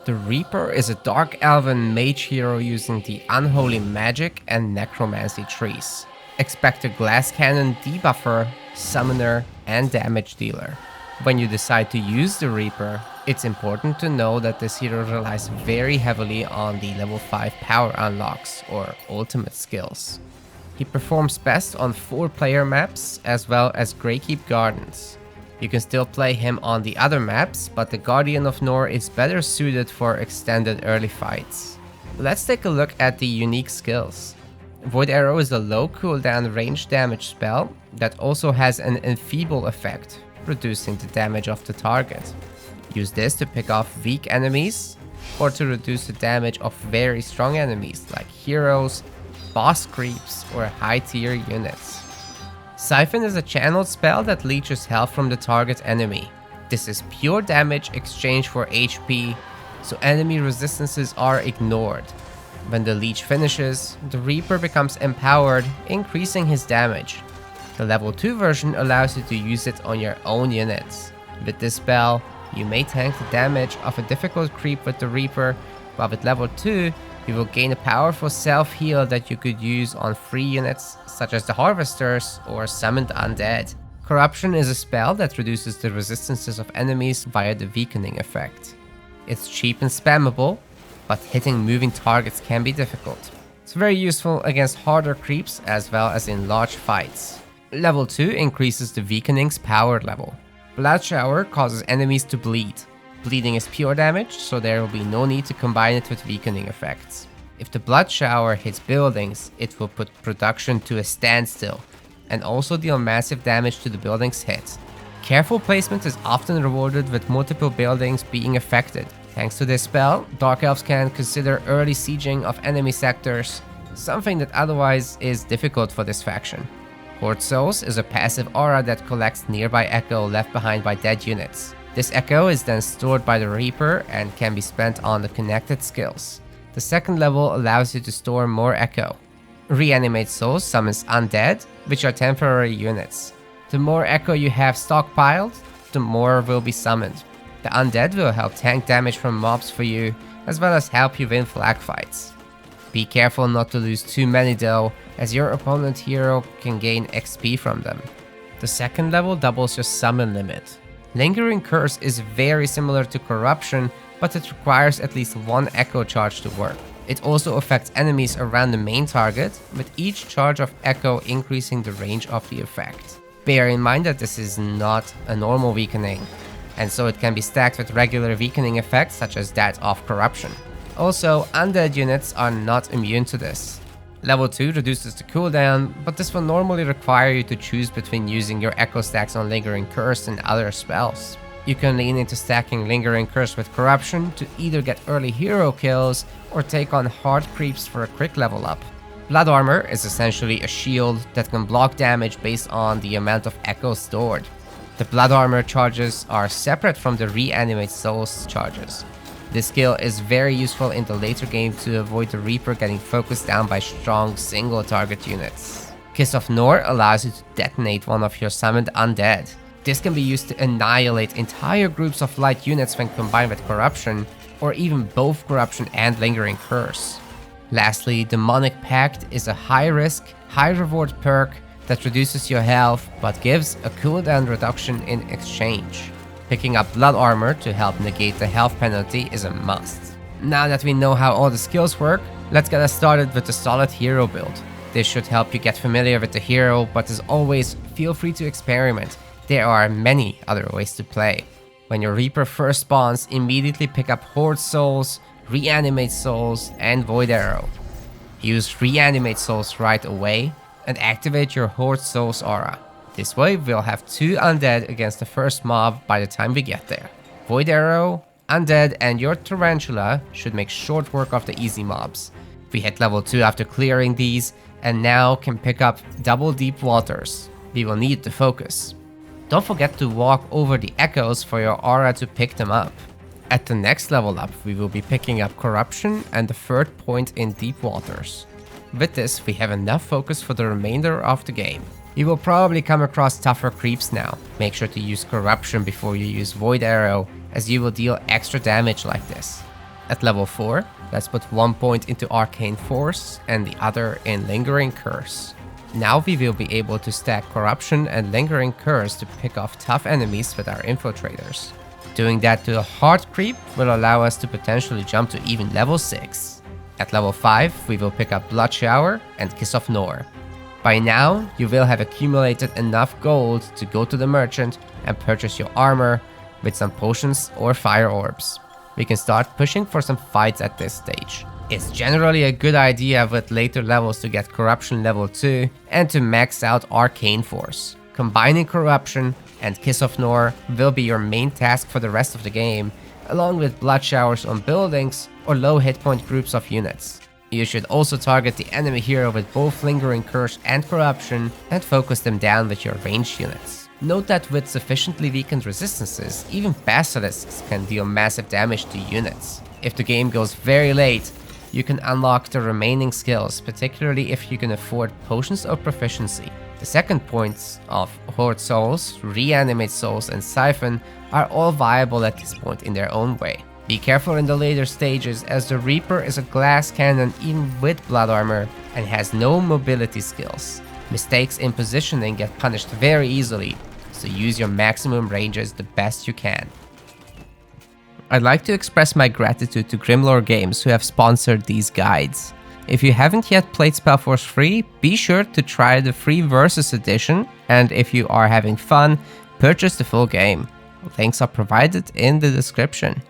The Reaper is a Dark Elven mage hero using the Unholy Magic and Necromancy trees. Expect a Glass Cannon debuffer, summoner, and damage dealer. When you decide to use the Reaper, it's important to know that this hero relies very heavily on the level 5 power unlocks or ultimate skills. He performs best on 4-player maps as well as Greykeep Gardens. You can still play him on the other maps, but the Guardian of Nor is better suited for extended early fights. Let's take a look at the unique skills. Void Arrow is a low cooldown range damage spell that also has an enfeeble effect, reducing the damage of the target. Use this to pick off weak enemies, or to reduce the damage of very strong enemies like heroes, boss creeps, or high tier units. Siphon is a channeled spell that leeches health from the target enemy. This is pure damage exchanged for HP, so enemy resistances are ignored. When the leech finishes, the Reaper becomes empowered, increasing his damage. The level 2 version allows you to use it on your own units. With this spell, you may tank the damage of a difficult creep with the Reaper, but with level 2, you will gain a powerful self-heal that you could use on free units such as the Harvesters or summoned undead. Corruption is a spell that reduces the resistances of enemies via the weakening effect. It's cheap and spammable, but hitting moving targets can be difficult. It's very useful against harder creeps as well as in large fights. Level 2 increases the weakening's power level. Blood Shower causes enemies to bleed. Bleeding is pure damage, so there will be no need to combine it with weakening effects. If the Blood Shower hits buildings, it will put production to a standstill, and also deal massive damage to the buildings hit. Careful placement is often rewarded with multiple buildings being affected. Thanks to this spell, Dark Elves can consider early sieging of enemy sectors, something that otherwise is difficult for this faction. Chord Souls is a passive aura that collects nearby echo left behind by dead units. This echo is then stored by the Reaper and can be spent on the connected skills. The second level allows you to store more echo. Reanimate Souls summons undead, which are temporary units. The more echo you have stockpiled, the more will be summoned. The undead will help tank damage from mobs for you, as well as help you win flag fights. Be careful not to lose too many though, as your opponent hero can gain XP from them. The second level doubles your summon limit. Lingering Curse is very similar to Corruption, but it requires at least one echo charge to work. It also affects enemies around the main target, with each charge of echo increasing the range of the effect. Bear in mind that this is not a normal weakening, and so it can be stacked with regular weakening effects such as that of Corruption. Also, undead units are not immune to this. Level 2 reduces the cooldown, but this will normally require you to choose between using your echo stacks on Lingering Curse and other spells. You can lean into stacking Lingering Curse with Corruption to either get early hero kills or take on hard creeps for a quick level up. Blood Armor is essentially a shield that can block damage based on the amount of echo stored. The Blood Armor charges are separate from the Reanimate Souls charges. This skill is very useful in the later game to avoid the Reaper getting focused down by strong single target units. Kiss of Nor allows you to detonate one of your summoned undead. This can be used to annihilate entire groups of light units when combined with Corruption, or even both Corruption and Lingering Curse. Lastly, Demonic Pact is a high risk, high reward perk that reduces your health but gives a cooldown reduction in exchange. Picking up Blood Armor to help negate the health penalty is a must. Now that we know how all the skills work, let's get us started with the solid hero build. This should help you get familiar with the hero, but as always, feel free to experiment. There are many other ways to play. When your Reaper first spawns, immediately pick up Chord Souls, Reanimate Souls, and Void Arrow. Use Reanimate Souls right away and activate your Chord Souls aura. This way we'll have 2 undead against the first mob by the time we get there. Void Arrow, Undead, and your Tarantula should make short work of the easy mobs. We hit level 2 after clearing these, and now can pick up double Deep Waters. We will need to focus. Don't forget to walk over the echoes for your aura to pick them up. At the next level up, we will be picking up Corruption and the third point in Deep Waters. With this, we have enough focus for the remainder of the game. You will probably come across tougher creeps now. Make sure to use Corruption before you use Void Arrow, as you will deal extra damage like this. At level 4, let's put 1 point into Arcane Force and the other in Lingering Curse. Now we will be able to stack Corruption and Lingering Curse to pick off tough enemies with our infiltrators. Doing that to a hard creep will allow us to potentially jump to even level 6. At level 5, we will pick up Blood Shower and Kiss of Nor. By now, you will have accumulated enough gold to go to the merchant and purchase your armor with some potions or fire orbs. We can start pushing for some fights at this stage. It's generally a good idea with later levels to get Corruption level 2 and to max out Arcane Force. Combining Corruption and Kiss of Nor will be your main task for the rest of the game, along with Blood Showers on buildings or low hit point groups of units. You should also target the enemy hero with both Lingering Curse and Corruption and focus them down with your ranged units. Note that with sufficiently weakened resistances, even Basilisks can deal massive damage to units. If the game goes very late, you can unlock the remaining skills, particularly if you can afford potions of proficiency. The second points of Chord Souls, Reanimate Souls and Siphon are all viable at this point in their own way. Be careful in the later stages, as the Reaper is a glass cannon even with blood armor and has no mobility skills. Mistakes in positioning get punished very easily, so use your maximum ranges the best you can. I'd like to express my gratitude to Grimlore Games who have sponsored these guides. If you haven't yet played SpellForce free, be sure to try the free Versus edition, and if you are having fun, purchase the full game. Links are provided in the description.